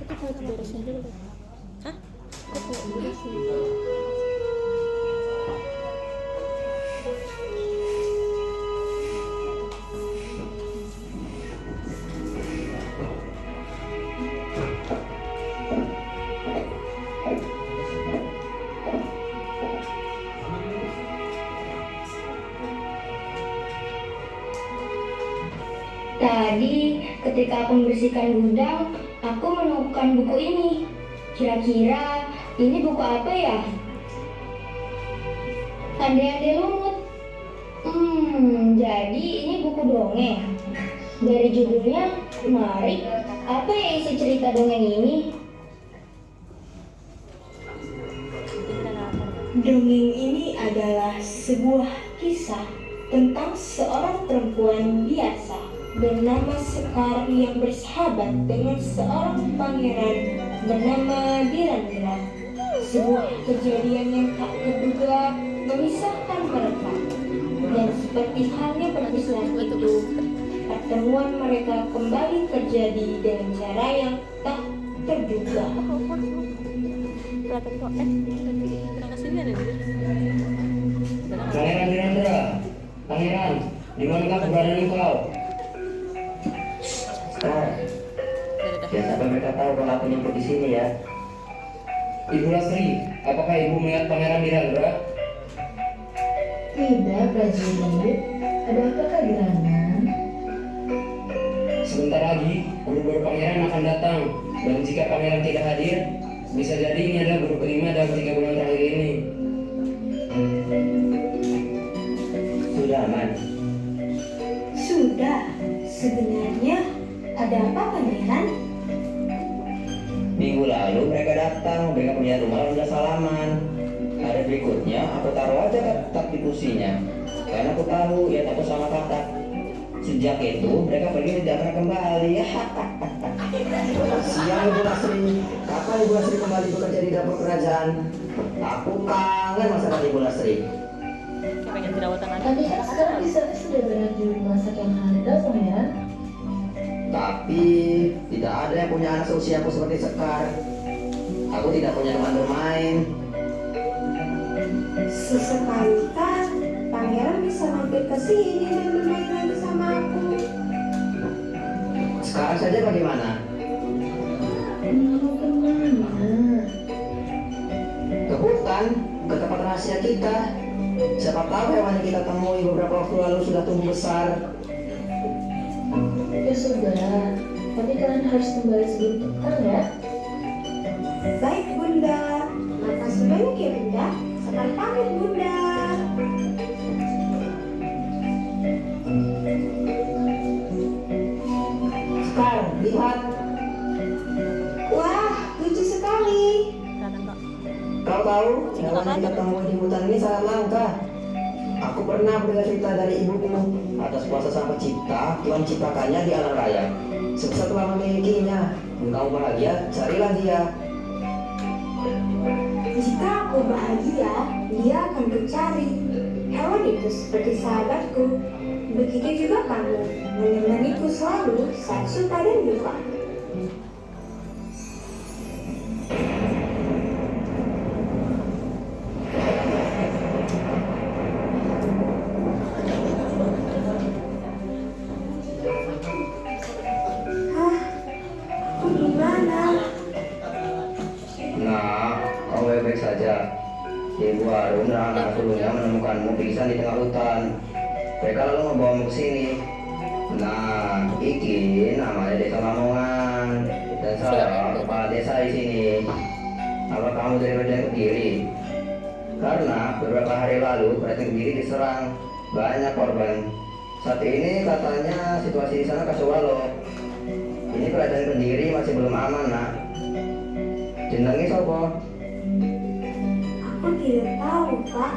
Itu kalau beresin dulu. Hah? Kok kayak beresin? Tadi ketika aku membersihkan gudang, aku menemukan buku ini. Kira-kira ini buku apa ya? Andai-andai lumut. Jadi ini buku dongeng. Dari judulnya menarik. Apa ya isi cerita dongeng ini? Dongeng ini adalah sebuah kisah tentang seorang perempuan biasa bernama Sekar yang bersahabat dengan seorang pangeran bernama Dirandra. Sebuah kejadian yang tak terduga memisahkan mereka. Dan seperti halnya perpisahan itu, pertemuan mereka kembali terjadi dengan cara yang tak terduga. Kelihatan kok pernah kesini ada dia. Pangeran Dirandra, Pangeran, di manakah keberadaan engkau? Ya sampai mereka tahu kalau aku nyemput di sini ya. Ibu Lasri, apakah ibu melihat Pangeran Dirandra? Tidak, prajurit. Ada apakah gerangan? Sebentar lagi guru-guru pangeran akan datang, dan jika pangeran tidak hadir, bisa jadi ini adalah guru kelima dalam 3 bulan terakhir ini. Sudah aman? Sudah, sebenarnya ada apa pangeran? Minggu lalu mereka datang, mereka punya rumah lalu udah salaman. Hari berikutnya aku taruh aja kotak di kursinya, karena aku tahu ya takut sama kotak. Sejak itu mereka pergi tidak pernah kembali. Siang Ibu Lasri, kapan Ibu Lasri kembali bekerja di dapur kerajaan? Aku kangen masakan Ibu Lasri. Kayak pengen jerawatan aja. Tapi kan sekarang di sana sudah banyak juru masak yang handal, pangeran. Tapi tidak ada yang punya anak seusiaku seperti Sekar. Aku tidak punya teman bermain. Sesekali kan pangeran bisa mampir ke sini dan bermain lagi sama aku. Sekarang saja bagaimana? Mau kemana? Ke hutan, ke tempat rahasia kita. Siapa tahu hewan yang kita temui beberapa waktu lalu sudah tumbuh besar. Ya sudah, tapi kalian harus kembali sebelum petang ya. Baik Bunda, makasih banyak ya Bunda. Sekali pamit Bunda. Sekar, lihat. Wah, lucu sekali. Kelihatan kok. Kau tahu, hewan yang kita temui di hutan ini sangat langka. Aku pernah mendengar cerita dari ibuku. Atas kuasa Sang Pencipta, Tuhan menciptakannya di alam raya. Sukses telah memilikinya. Engkau bahagia, carilah dia. Jika aku bahagia, dia akan kucari. Hewan itu seperti sahabatku. Begitu juga kamu, menemaniku selalu saat suka dan duka. Hah? Aku gimana? Nah, kau baik-baik saja. Ibu Arum dan anak sulungnya menemukanmu pingsan di tengah hutan. Mereka lalu membawamu ke sini. Nah, iki namanya Desa Lamongan. Dan saya kepala desa di sini. Apa kamu dari Raden Kediri? Karena beberapa hari lalu Raden Kediri diserang, banyak korban. Saat ini katanya situasi di sana kacau balau. Ini kerajaan Kediri masih belum aman, nak. Jenengi sapa? Aku tidak tahu, Pak.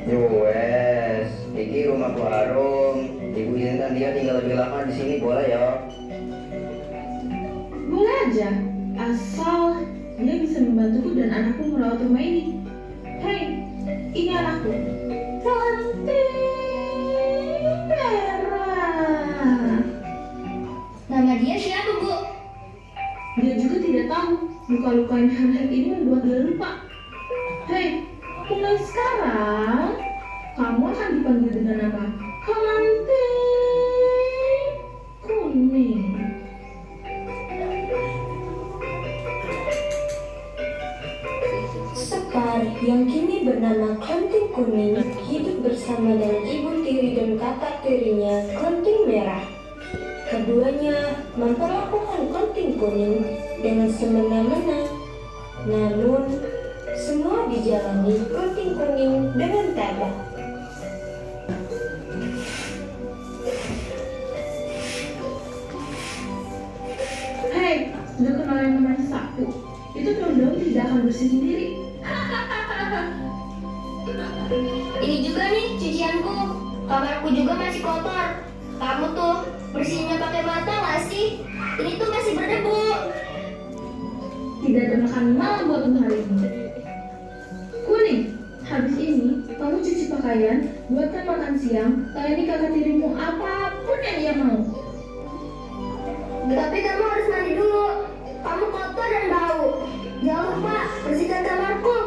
Yo wes, iki rumah Bu Arum. Ibu izinkan dia tinggal lebih lama di sini boleh ya? Boleh aja, asal dia bisa membantuku dan anakku merawat rumah ini. Hei, ini anakku. Cantik merah. Nama dia siapa, Bu? Luka-luka yang hangat ini membuat dia lupa. Hei, mulai sekarang kamu akan dipanggil dengan nama Kelenting Kuning. Sekar yang kini bernama Kelenting Kuning hidup bersama dengan ibu tiri dan kakak tirinya Kelenting Merah. Keduanya memperlakukan Kelenting Kuning dengan semena-mena. Namun, semua dijalani Kelenting Kuning dengan tabah. Hei, udah kenal yang namanya sapu? Itu daun-daun tidak akan bersih sendiri. Ini juga nih cucianku. Kamarku juga masih kotor. Kamu tuh bersihinnya pakai mata nggak sih? Ini tuh masih berdebu. Tidak ada makan malam buat untuk hari ini. Kuning, habis ini kamu cuci pakaian, buatkan makan siang, layani kakak tirimu apapun yang ia mau. Tapi kamu harus mandi dulu. Kamu kotor dan bau. Jangan lupa bersihkan kamarku.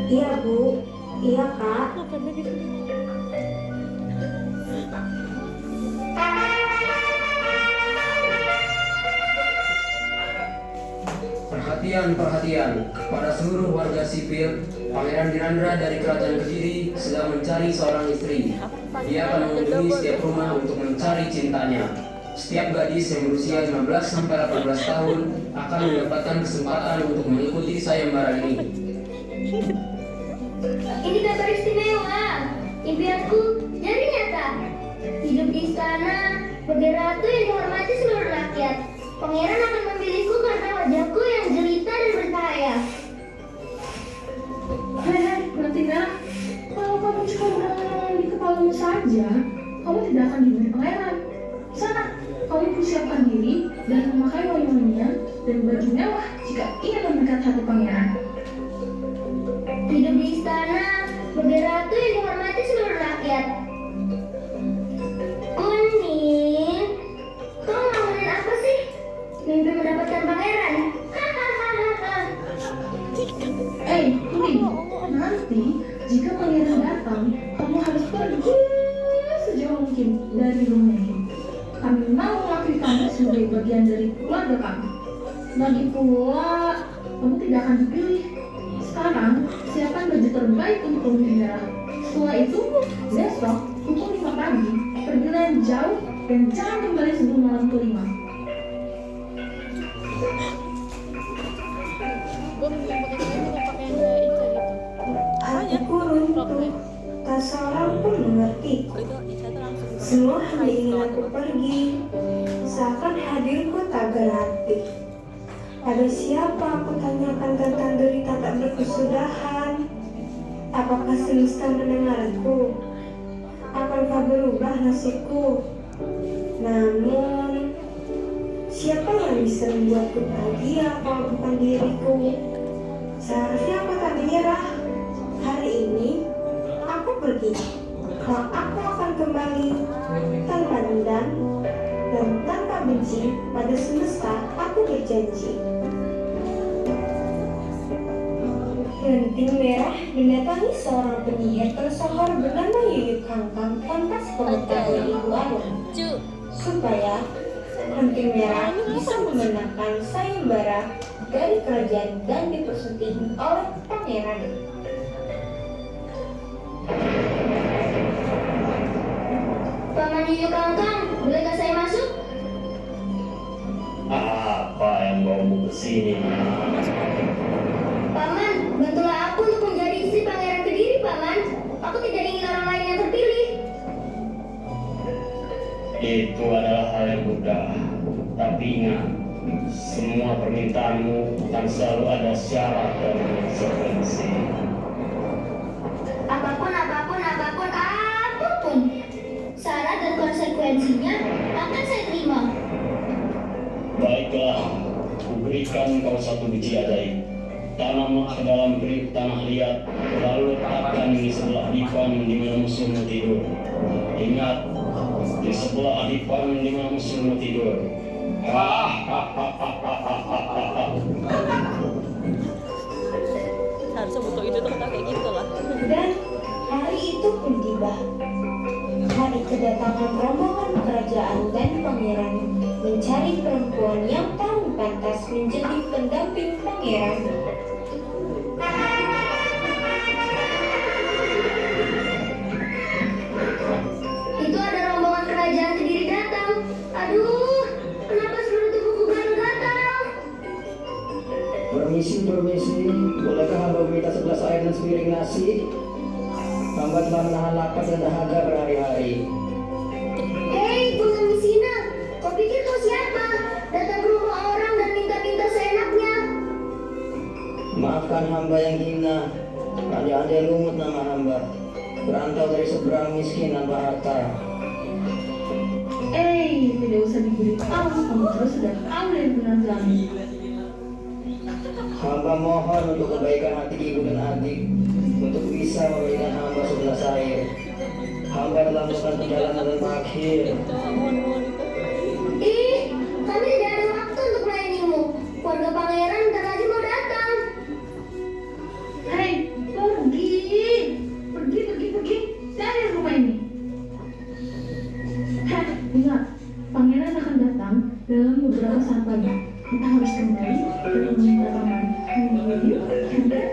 Iya Bu, iya Kak. Perhatian kepada seluruh warga sipil. Pangeran Dirandra dari Kerajaan Kediri sedang mencari seorang istri. Dia akan mengunjungi setiap rumah untuk mencari cintanya. Setiap gadis yang berusia 15-18 tahun akan mendapatkan kesempatan untuk mengikuti sayembara ini. Ini kabar istimewa. Impianku jadi nyata. Hidup di istana sebagai ratu yang dihormati seluruh rakyat. Pangeran akan memilihku karena wajahku yang jelita dan bercahaya. Hei, nanti Merah, kalau kamu cuma berangan di kepalamu saja, kamu tidak akan diberi pangeran. Sana, kamu persiapkan diri dan memakai wangi-wangian dan baju mewah jika ingin memikat hati pangeran. Hidup di istana sebagai ratu yang dihormati seluruh rakyat. Kuning, kau ngelamunin apa sih? Mimpi mendapatkan pangeran? Kuning, nanti jika pangeran datang, kamu harus pergi sejauh mungkin dari rumah ini. Kami mau mengakui kamu sebagai bagian dari keluarga kami. Lagi pula, kamu tidak akan dipilih. Sekarang, siapkan baju terbaik untuk Kelenting Merah. Setelah itu, besok pukul 5 pagi, pergilah yang jauh dan jangan kembali sebelum malam kelima. Gue mimpi pakai pakaian kayak itu gitu. Hatiku runtuh, tak seorang pun mengertiku. Itu Isa tuh langsung Semua hanya ingin aku pergi, seakan hadirku tak berarti. Pada siapa aku tanyakan tentang derita tak berkesudahan? Apakah semesta mendengarku? Akankah berubah nasibku? Namun, siapa yang bisa membuatku bahagia kalau bukan diriku? Seharusnya aku tak menyerah. Hari ini, aku pergi. Kalau aku akan kembali tanpa dendam dan tanpa benci pada semesta, aku berjanji. Kelenting Merah mendatangi seorang penyihir tersohor bernama Yuyut Kangkang tanpa sepengetahuan Ibu Arum, supaya Kelenting Merah bisa memenangkan sayembara dari kerajaan dan dipersunting oleh pangeran. Paman Yuyuk Kangkang, bolehkah saya masuk? Apa yang bawamu ke sini? Paman, bantulah aku untuk menjadi istri Pangeran Kediri, Paman. Aku tidak ingin orang lain yang terpilih. Itu adalah hal yang mudah. Tapi ingat, semua permintaanmu akan selalu ada syarat dan konsekuensi. Apapun, syarat dan konsekuensinya akan saya terima. Baiklah, kuberikan kau satu biji ajaib. Tanamlah ke dalam bilik tanah liat, lalu letakkan di sebelah dipan di mana musuhmu tidur. Ingat, di sebelah dipan di mana musuhmu tidur. Harusnya butuh ide tuh kata kayak gitu lah. Dan hari itu pun tiba. Hari kedatangan rombongan kerajaan dan pangeran mencari perempuan yang paling pantas menjadi pendamping pangeran. Itu ada rombongan kerajaan Kediri datang. Aduh, kenapa seluruh tubuhku gatal-gatal? Permisi, bolehkah hamba meminta segelas air dan sepiring nasi? Hamba telah menahan lapar dan dahaga berhari-hari. Hei, Bunda Misina, kau pikir kau siapa? Datang ke rumah orang dan minta-minta seenaknya. Maafkan hamba yang hina, andai-andai lumut nama hamba, berantau dari seberang miskin tanpa harta. Tidak usah diberitahu, kamu terus sudah tahu dari penampilanmu. Hamba mohon untuk kebaikan hati ibu dan adik, untuk bisa memberikan hamba segelas air. Hamba telah melakukan perjalanan dan akhir. Ih, kami tidak ada waktu untuk melayanimu. Keluarga pangeran bentar lagi mau datang. Hei, pergi dari rumah ini. Hah, ingat, pangeran akan datang dalam beberapa saat lagi. Kita harus kembali ke rumah paman Hanyu dan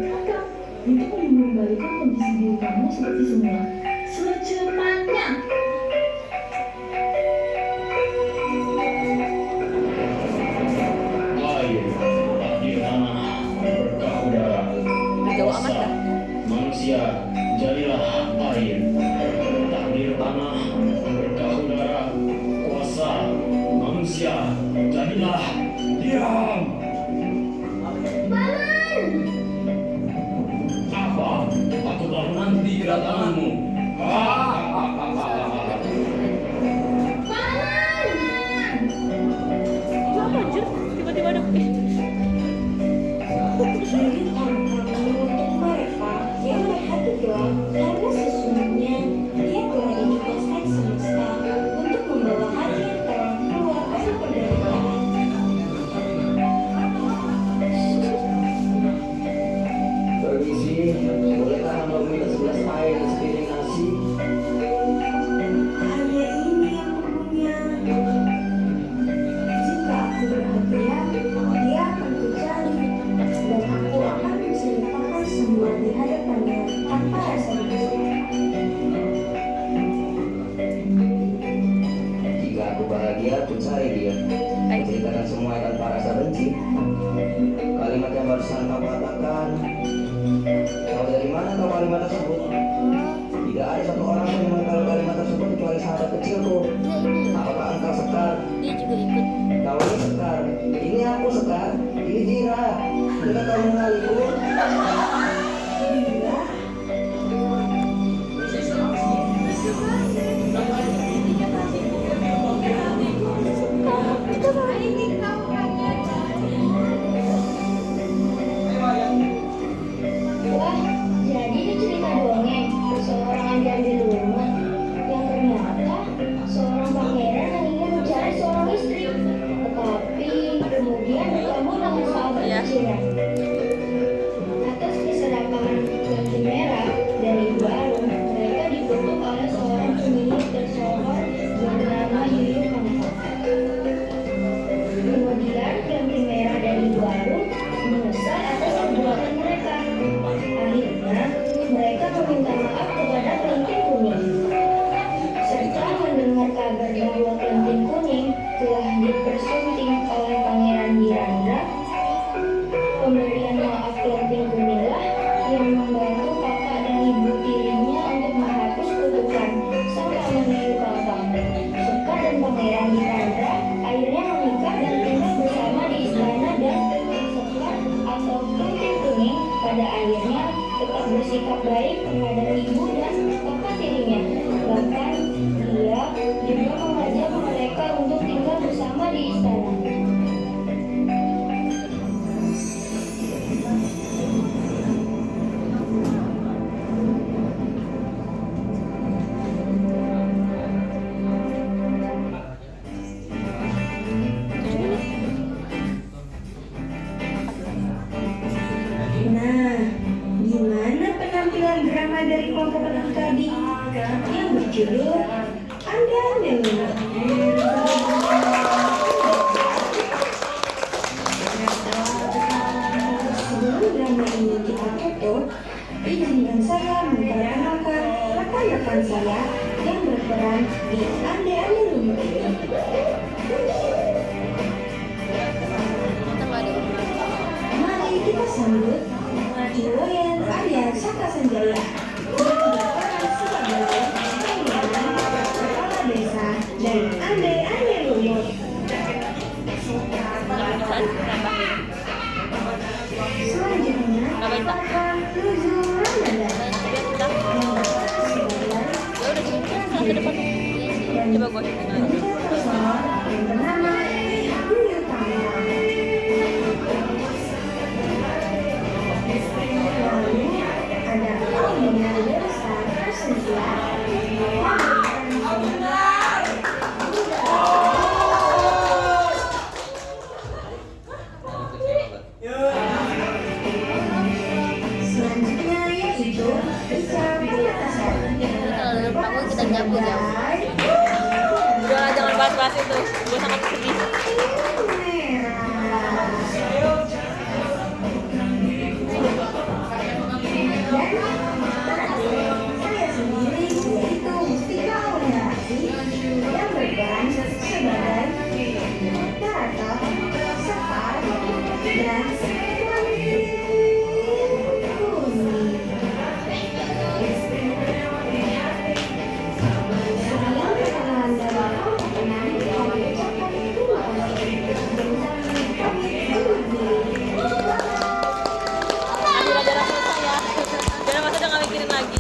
kakak untuk mengembalikan kondisi diri kamu seperti semula secepatnya. Air, takdir tanah, berkah udara, Jauh amat dah. manusia, jadilah air. Takdir tanah, berkah udara, kuasa, manusia, jadilah diam. Paman! Apa? Aku telah menanti kedatanganmu. Paman! Kenapa anjir? Tiba-tiba ada Beri tantangan untuk mereka yang berhati gelap, karena sesungguhnya dia telah ditugaskan semesta untuk membawa hati yang terang keluar dari penderitaan. Permisi, bolehkah hamba meminta segelas air dan sepiring nasi? Hanya ini yang kupunya. Jika aku berhadiah, dia akan kucari, dan aku akan menceritakan semua di hadapannya tanpa rasa risau. Jika aku bahagia, aku cari dia. Ceritakan semua tanpa rasa benci. Kalimat yang barusan kau katakan. Tahu dari mana kau kalimat tersebut? Tidak ada satu orang pun yang mengetahui kalimat tersebut kecuali sahabat kecilku. Apakah engkau Sekar? dia juga ikut. Kau ini Sekar. Ini aku Sekar. Ini Dira. Tidak kau mengenaliku? Bila Wah, jadi itu cerita dongeng. Seorang yang diambil rumah yang adalah Ande-Ande Luna. Sebelum drama ini kita tutup, izinkan saya memperkenalkan rekan-rekan saya yang berperan di Ande-Ande Luna ini. Mari kita sambut Iwayan Arya Saka Sanjaya yang berperan sebagai Pangeran, Kepala Desa dan Ande-Ande Lumut. Selanjutnya akan Nuzu Ramadhan yang berperan sebagai Coba gue hitung lagi. personal yang bernama Yuyu Tama. Lalu ada Aldina Desa Prasetya yang berperan selanjutnya yaitu Ica Permatasari Kalau dalam panggung kita nyapu jauh. Jangan bahas-bahas itu. Gue sangat sedih. Saya sendiri yaitu Mustika Auliasi yang berperan sebagai Tarata, Sekar, dan Sebelum perkenalan dari para pemenang, kami ucapkan terima kasih dan kami undur diri. Ambil aja selesai ya. Jangan masa udah gak mikirin lagi.